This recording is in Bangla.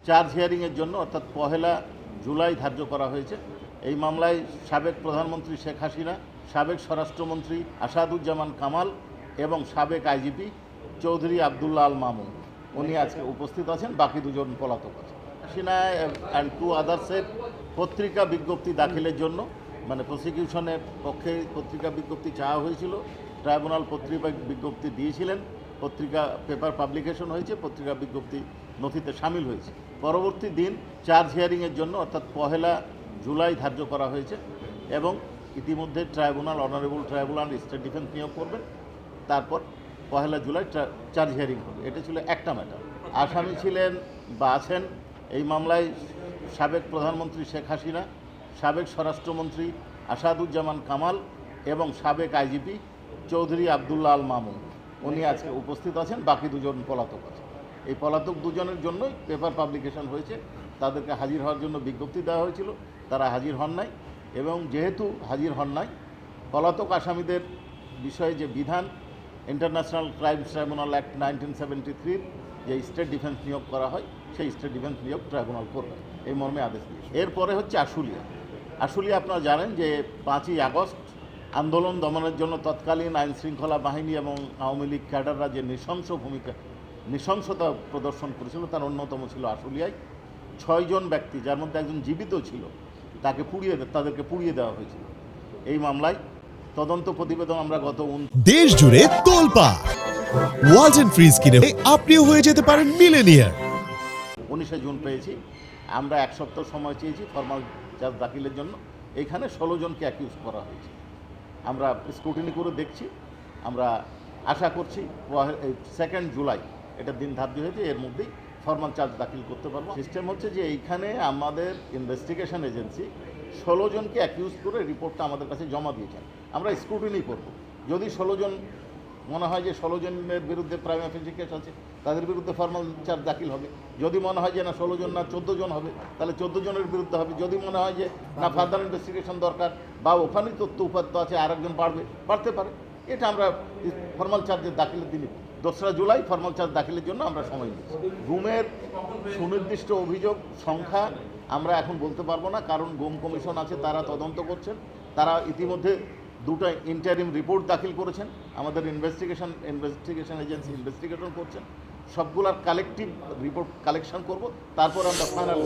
চার্জ হিয়ারিংয়ের জন্য অর্থাৎ 1 জুলাই ধার্য করা হয়েছে। এই মামলায় সাবেক প্রধানমন্ত্রী শেখ হাসিনা, সাবেক স্বরাষ্ট্রমন্ত্রী আসাদুজ্জামান কামাল এবং সাবেক আইজিপি চৌধুরী আবদুল্লাহ আল মামুন উনি আজকে উপস্থিত আছেন। বাকি দুজন পলাতক আছেন। হাসিনা অ্যান্ড 2 আদার্সের পত্রিকা বিজ্ঞপ্তি দাখিলের জন্য মানে প্রসিকিউশনের পক্ষে পত্রিকা বিজ্ঞপ্তি চাওয়া হয়েছিল। ট্রাইব্যুনাল পত্রিকা বিজ্ঞপ্তি দিয়েছিলেন, পত্রিকা পেপার পাবলিকেশন হয়েছে, পত্রিকা বিজ্ঞপ্তি নথিতে সামিল হয়েছে। পরবর্তী দিন চার্জ হিয়ারিংয়ের জন্য অর্থাৎ 1 জুলাই ধার্য করা হয়েছে এবং ইতিমধ্যে tribunal honourable tribunal state defence নিয়োগ করবেন। তারপর 1 জুলাই চার্জ হিয়ারিং হবে। এটা ছিল একটা ম্যাটার। আসামি ছিলেন বা আছেন এই মামলায় সাবেক প্রধানমন্ত্রী শেখ হাসিনা, সাবেক স্বরাষ্ট্রমন্ত্রী আসাদুজ্জামান কামাল এবং সাবেক আইজিপি চৌধুরী আবদুল্লাহ আল মামুন উনি আজকে উপস্থিত আছেন। বাকি দুজন পলাতক আছেন। এই পলাতক দুজনের জন্যই পেপার পাবলিকেশন হয়েছে। তাদেরকে হাজির হওয়ার জন্য বিজ্ঞপ্তি দেওয়া হয়েছিল, তারা হাজির হন নাই এবং যেহেতু হাজির হন নাই, পলাতক আসামিদের বিষয়ে যে বিধান ইন্টারন্যাশনাল ক্রাইমস ট্রাইব্যুনাল অ্যাক্ট 1973 যে স্টেট ডিফেন্স নিয়োগ করা হয়, সেই স্টেট ডিফেন্স নিয়োগ ট্রাইব্যুনাল করবে, এই মর্মে আদেশ দিয়েছে। এরপরে হচ্ছে আশুলিয়া। আপনারা জানেন যে 5ই আগস্ট আন্দোলন দমনের জন্য তৎকালীন আইন শৃঙ্খলা বাহিনী এবং আওয়ামী লীগ ক্যাডাররা যে নৃশংসতা প্রদর্শন করেছিল তার অন্যতম ছিল আশুলিয়ায় 6 জন ব্যক্তি, যার মধ্যে একজন জীবিত ছিল, তাদেরকে পুড়িয়ে দেওয়া হয়েছিল। এই মামলায় তদন্ত প্রতিবেদন আমরা গত দেশ জুড়ে তোলপাড় ওয়ালটন ফ্রিজ কিনে আপনিও হয়ে যেতে পারেন মিলেনিয়ার। 19 জুন পেয়েছি। আমরা 1 সপ্তাহ সময় চেয়েছি ফর্মাল চার্জ দাখিলের জন্য। এইখানে 16 জনকে অ্যাকিউজ করা হয়েছে। আমরা স্ক্রুটিনি করে দেখছি। আমরা আশা করছি 2 জুলাই এটা দিন ধার্য হয়েছে, এর মধ্যেই ফর্মাল চার্জ দাখিল করতে পারবো। সিস্টেম হচ্ছে যে এইখানে আমাদের ইনভেস্টিগেশন এজেন্সি 16 জনকে অ্যাকিউজ করে রিপোর্টটা আমাদের কাছে জমা দিয়েছেন। আমরা স্ক্রুটিনি করব। যদি 16 জন মনে হয় যে 16 জনের বিরুদ্ধে প্রাইমা ফেসি কেস আছে, তাদের বিরুদ্ধে ফর্মাল চার্জ দাখিল হবে। যদি মনে হয় যে না 16 জন না 14 জন হবে, তাহলে 14 জনের বিরুদ্ধে হবে। যদি মনে হয় যে না ফার্দার ইনভেস্টিগেশন দরকার বা ওখানেই তথ্য উপাত্ত আছে, আরেকজন বাড়তে পারে, এটা আমরা ফর্মাল চার্জের দাখিলের দিনে 2 জুলাই ফর্মাল চার্জ দাখিলের জন্য আমরা সময় নিচ্ছি। গুমের সুনির্দিষ্ট অভিযোগ সংখ্যা আমরা এখন বলতে পারবো না, কারণ গুম কমিশন আছে, তারা তদন্ত করছেন। তারা ইতিমধ্যে 2টা ইন্টারিম রিপোর্ট দাখিল করেছেন। আমাদের ইনভেস্টিগেশন এজেন্সি ইনভেস্টিগেশন করছেন। সবগুলার কালেকটিভ রিপোর্ট কালেকশন করব, তারপর আমরা ফাইনাল